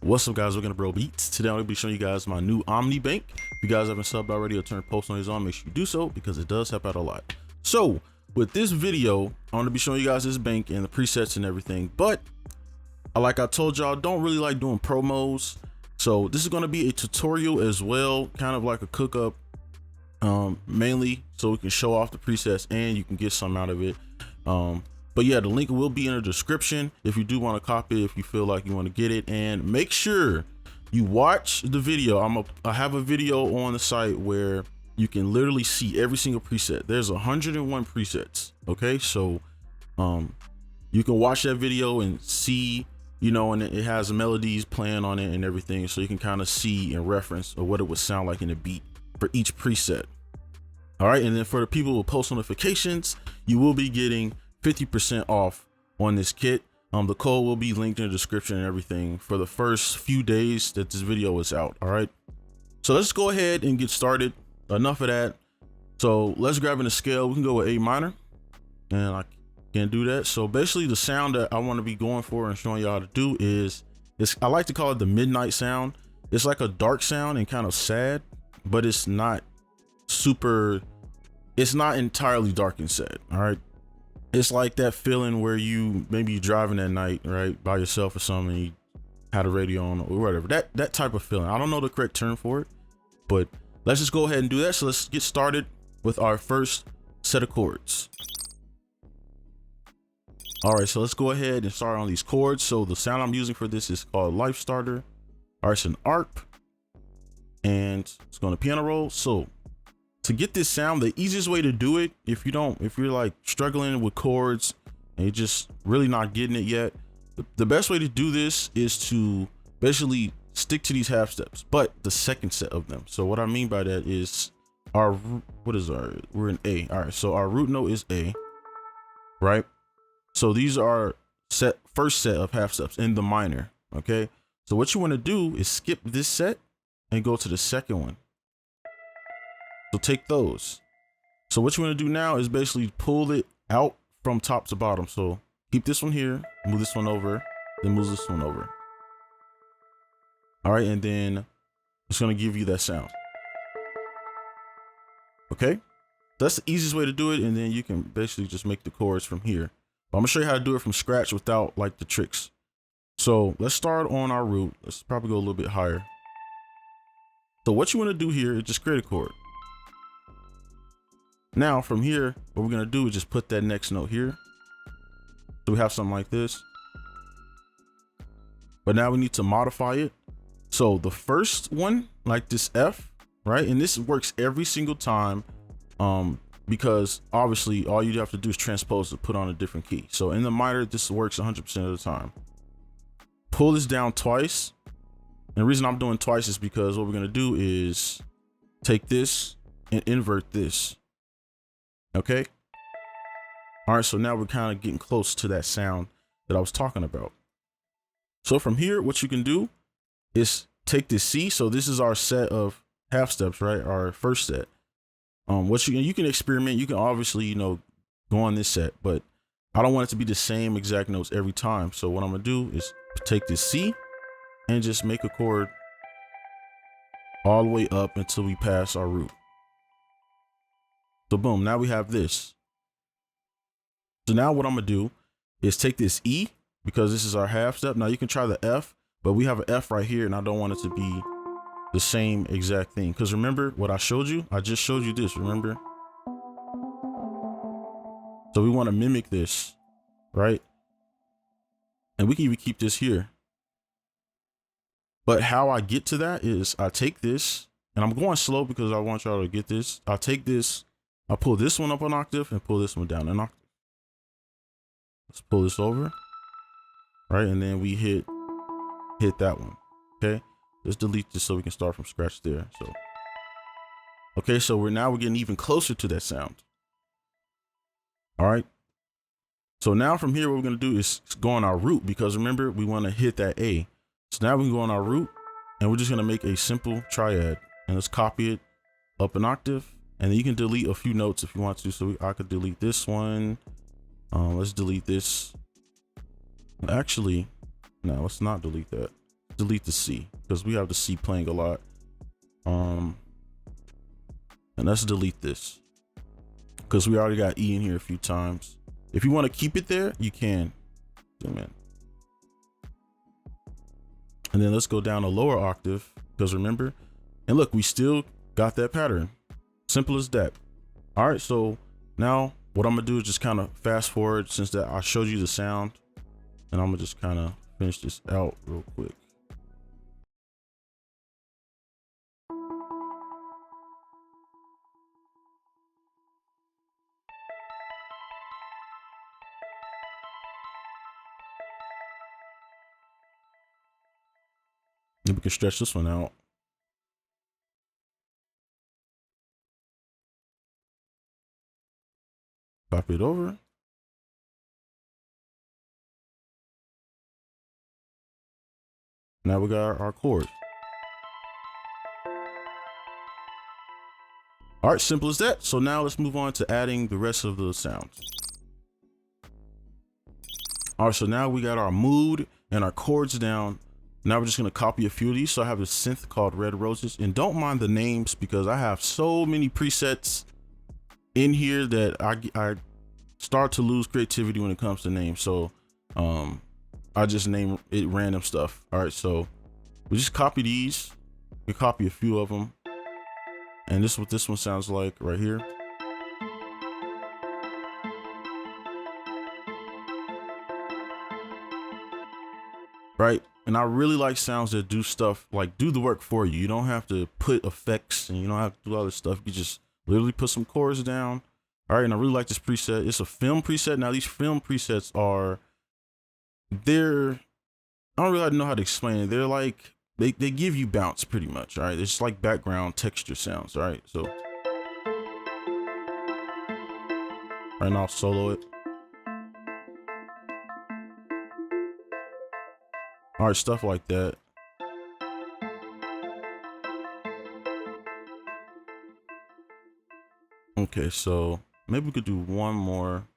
What's up, guys? We're gonna brobeatz. Today I'm gonna be showing you guys my new Omnibank. If you guys haven't subbed already or turned post notifications on, make sure you do so because it does help out a lot. So with this video, I'm gonna be showing you guys this bank and the presets and everything. But like I told y'all, don't really like doing promos. So this is gonna be a tutorial as well, kind of like a cook up, mainly so we can show off the presets and you can get some out of it. But yeah, the link will be in the description if you do want to copy it, if you feel like you want to get it. And make sure you watch the video. I have a video on the site where you can literally see every single preset. There's 101 presets. Okay, so you can watch that video and see, you know, and it has melodies playing on it and everything, so you can kind of see and reference or what it would sound like in a beat for each preset. All right, and then for the people with post notifications, you will be getting 50% off on this kit. The code will be linked in the description and everything for the first few days that this video is out. All right, so let's go ahead and get started. Enough of that. So let's grab in a scale. We can go with A minor, and I can do that. So basically the sound that I want to be going for and showing you how to do is I like to call it the midnight sound. It's like a dark sound and kind of sad, but it's not entirely dark and sad. All right, it's like that feeling where maybe you're driving at night, right, by yourself or something, and you had a radio on or whatever. That type of feeling. I don't know the correct term for it, but let's just go ahead and do that. So let's get started with our first set of chords. All right, so let's go ahead and start on these chords. So the sound I'm using for this is called Life Starter. All right, it's an ARP, and it's going to piano roll. So to get this sound, the easiest way to do it, if you're like struggling with chords and you're just really not getting it yet, the best way to do this is to basically stick to these half steps, but the second set of them. So what I mean by that is we're in A. All right, so our root note is A, right? So these are first set of half steps in the minor. Okay, so what you want to do is skip this set and go to the second one. So take those. So what you want to do now is basically pull it out from top to bottom. So keep this one here, move this one over, then move this one over. All right, and then it's going to give you that sound. Okay, that's the easiest way to do it, and then you can basically just make the chords from here. But I'm gonna show you how to do it from scratch without like the tricks. So let's start on our root. Let's probably go a little bit higher. So what you want to do here is just create a chord. Now from here, what we're gonna do is just put that next note here. So we have something like this. But now we need to modify it. So the first one, like this F, right? And this works every single time, because obviously all you have to do is transpose to put on a different key. So in the minor, this works 100% of the time. Pull this down twice. And the reason I'm doing twice is because what we're gonna do is take this and invert this. Okay. All right, so now we're kind of getting close to that sound that I was talking about. So from here, what you can do is take this C. So this is our set of half steps, right? Our first set. You can experiment. You can obviously, you know, go on this set, but I don't want it to be the same exact notes every time. So what I'm gonna do is take this C and just make a chord all the way up until we pass our root. So boom, now we have this. So now what I'm gonna do is take this E, because this is our half step. Now you can try the F, but we have an F right here and I don't want it to be the same exact thing. Because remember what I showed you? I just showed you this, remember? So we want to mimic this, right? And we can even keep this here. But how I get to that is I take this, and I'm going slow because I want y'all to get this. I'll take this, I'll pull this one up an octave and pull this one down an octave. Let's pull this over, right? And then we hit that one, okay? Let's delete this so we can start from scratch there. So, okay, so we're getting even closer to that sound. All right. So now from here, what we're gonna do is go on our root, because remember, we want to hit that A. So now we can go on our root and we're just gonna make a simple triad, and let's copy it up an octave, and then you can delete a few notes if you want to. So I could delete this one. Let's delete this. Actually, no, let's not delete that. delete the C because we have the C playing a lot. And let's delete this because we already got E in here a few times. If you want to keep it there, you can. Zoom in. And then let's go down a lower octave because remember, and look, we still got that pattern. Simple as that. All right, so now what I'm gonna do is just kind of fast forward since that I showed you the sound, and I'm gonna just kind of finish this out real quick. Then we can stretch this one out. Copy it over. Now we got our chords. All right, simple as that. So now let's move on to adding the rest of the sounds. All right, so now we got our mood and our chords down. Now we're just gonna copy a few of these. So I have a synth called Red Roses, and don't mind the names because I have so many presets in here that I start to lose creativity when it comes to names. So I just name it random stuff. All right, so we just copy these. We copy a few of them, and this is what this one sounds like right here. Right, and I really like sounds that do stuff like do the work for you. You don't have to put effects and you don't have to do all this stuff. You just literally put some chords down. All right, and I really like this preset. It's a film preset. Now these film presets are, I don't really know how to explain it. They're like, they give you bounce pretty much. All right, it's like background texture sounds. All right, so right now I'll solo it. All right, stuff like that. Okay, so maybe we could do one more.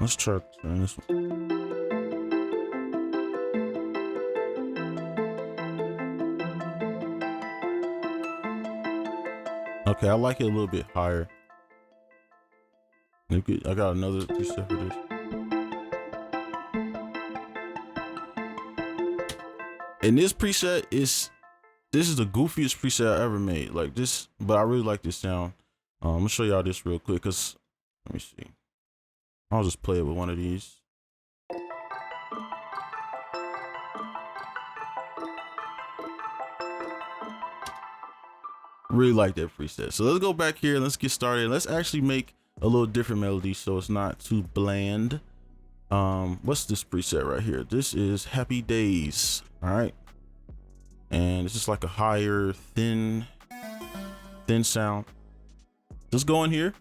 Let's try to turn this one. Okay, I like it a little bit higher. I got another preset for this. And this preset this is the goofiest preset I ever made. Like this, but I really like this sound. I'm gonna show y'all this real quick because let me see. I'll just play it with one of these. Really like that preset. So let's go back here and let's get started. Let's actually make a little different melody so it's not too bland. What's this preset right here? This is Happy Days. All right, and it's just like a higher thin sound. Just go in here.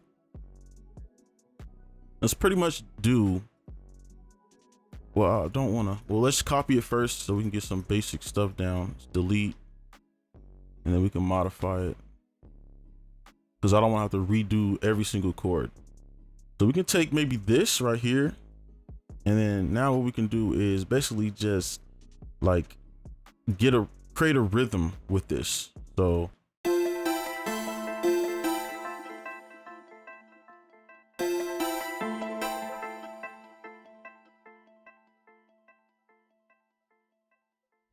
Let's pretty much do, well, I don't want to, well, let's copy it first so we can get some basic stuff down. Let's delete, and then we can modify it because I don't want to have to redo every single chord. So we can take maybe this right here, and then now what we can do is basically just like create a rhythm with this. So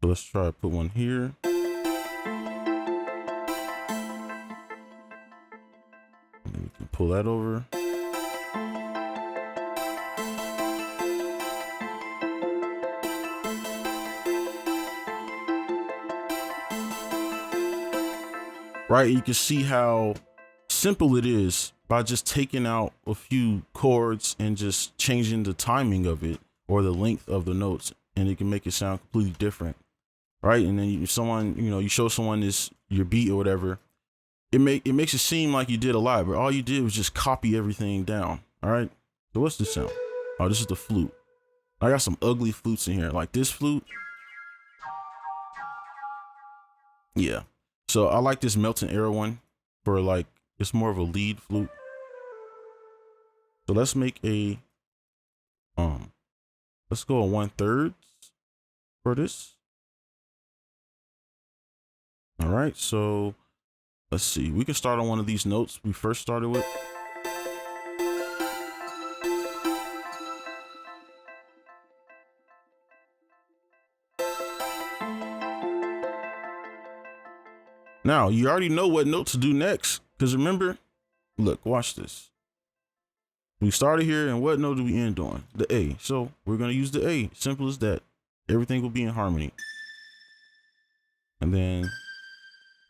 let's try to put one here. And then we can pull that over. Right, you can see how simple it is by just taking out a few chords and just changing the timing of it or the length of the notes, and it can make it sound completely different. Right, and then you show someone your beat or whatever, it makes it seem like you did a lot, but all you did was just copy everything down. All right, so what's this sound? Oh, this is the flute. I got some ugly flutes in here, like this flute. Yeah. So I like this Melton Era one for like, it's more of a lead flute. So let's make a let's go on 1/3 for this. All right, so let's see. We can start on one of these notes we first started with. Now, you already know what note to do next, because remember, look, watch this. We started here, and what note do we end on? The A. So we're going to use the A. Simple as that. Everything will be in harmony. And then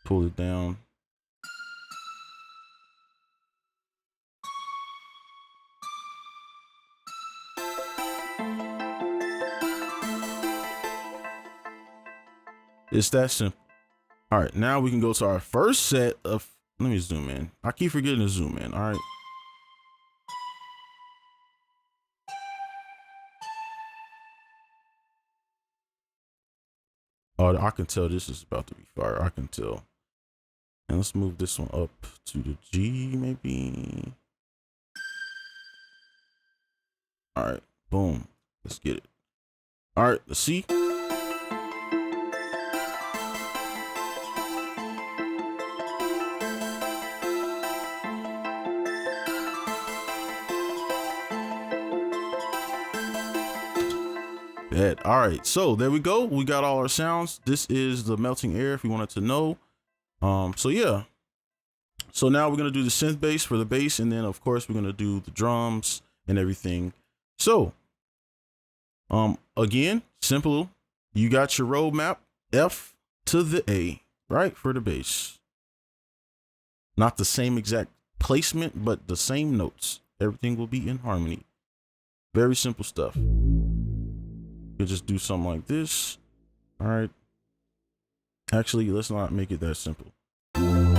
pull it down. It's that simple. All right, now we can go to our first set of, let me zoom in. I keep forgetting to zoom in, all right? Oh, I can tell this is about to be fire. I can tell. And let's move this one up to the G, maybe. All right, boom. Let's get it. All right, let's see. All right, so there we go. We got all our sounds. This is the melting air if you wanted to know. So yeah. So now we're gonna do the synth bass for the bass, and then of course we're gonna do the drums and everything. So again, simple. You got your roadmap, F to the A, right? For the bass. Not the same exact placement, but the same notes. Everything will be in harmony. Very simple stuff. You just do something like this. All right. Actually, let's not make it that simple. And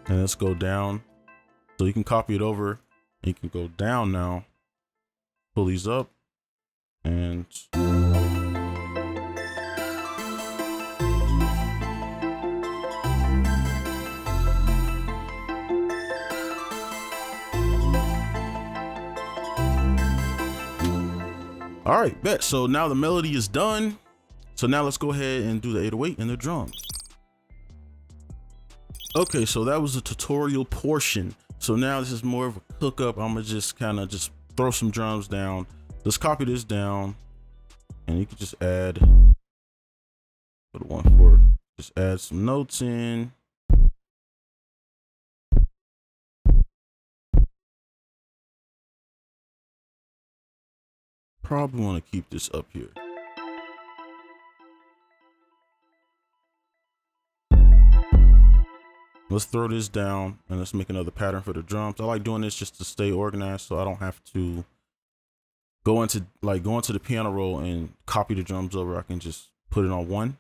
let's go down. So you can copy it over. And you can go down now. Pull these up. And all right, bet. So now the melody is done. So now let's go ahead and do the 808 and the drums. Okay, so that was the tutorial portion. So now this is more of a hookup. I'm gonna just kind of just throw some drums down. Let's copy this down, and you can just add, put 1/4. Just add some notes in. Probably want to keep this up here. Let's throw this down and let's make another pattern for the drums. I like doing this just to stay organized, so I don't have to go into the piano roll and copy the drums over. I can just put it on one.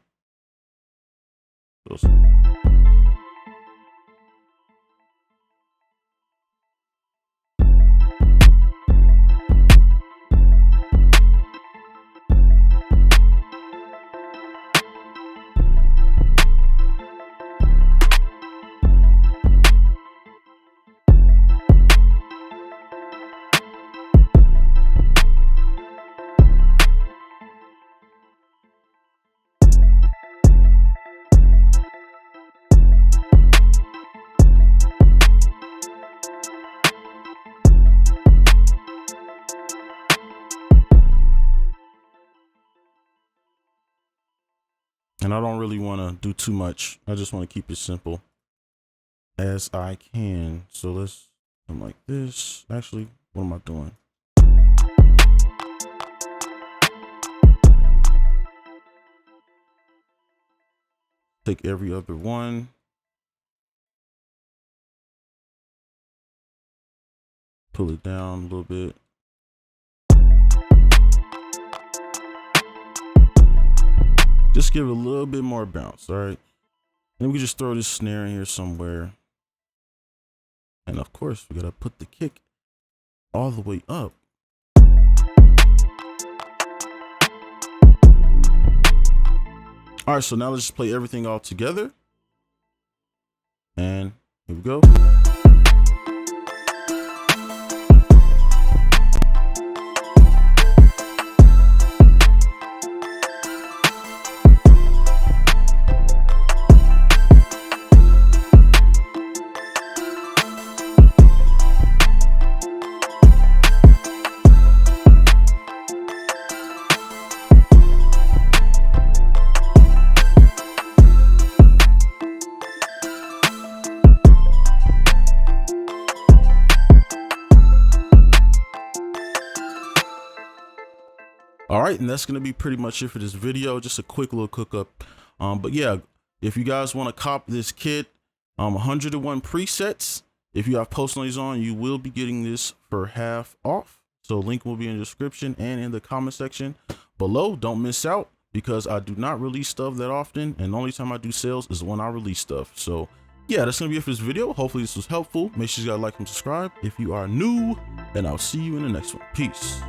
And I don't really want to do too much. I just want to keep it simple as I can. So let's come like this. Actually, what am I doing? Take every other one. Pull it down a little bit. Just give it a little bit more bounce, all right? Then we just throw this snare in here somewhere. And of course, we gotta put the kick all the way up. All right, so now let's just play everything all together. And here we go. All right, and that's going to be pretty much it for this video. Just a quick little cook up. But yeah, if you guys want to cop this kit, 101 presets. If you have post noise on, you will be getting this for half off. So link will be in the description and in the comment section below. Don't miss out, because I do not release stuff that often, and the only time I do sales is when I release stuff. So yeah, that's going to be it for this video. Hopefully this was helpful. Make sure you guys like and subscribe if you are new, and I'll see you in the next one. Peace.